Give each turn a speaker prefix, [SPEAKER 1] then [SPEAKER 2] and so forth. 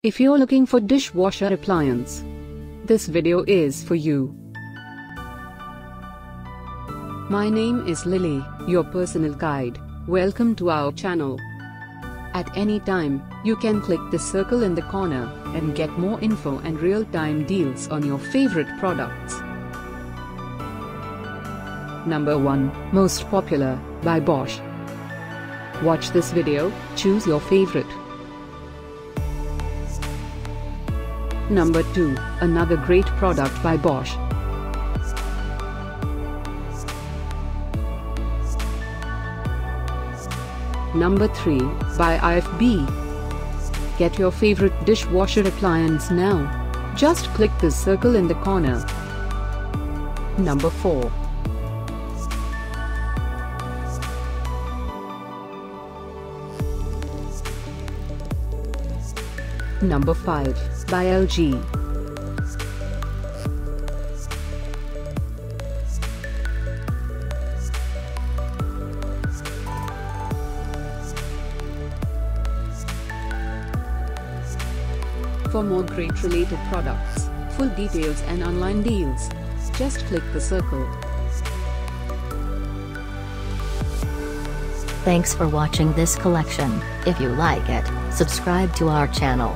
[SPEAKER 1] If you're looking for dishwasher appliance, this video is for you. My name is Lily, your personal guide. Welcome to our channel. At any time, you can click the circle in the corner and get more info and real-time deals on your favorite products. Number 1, Most Popular, by Bosch. Watch this video, choose your favorite. Number 2, another great product by Bosch. Number 3, by IFB. Get your favorite dishwasher appliance now. Just click the circle in the corner. Number 4. Number 5, by LG. For more great related products, full details and online deals, just click the circle.
[SPEAKER 2] Thanks for watching this collection. If you like it, subscribe to our channel.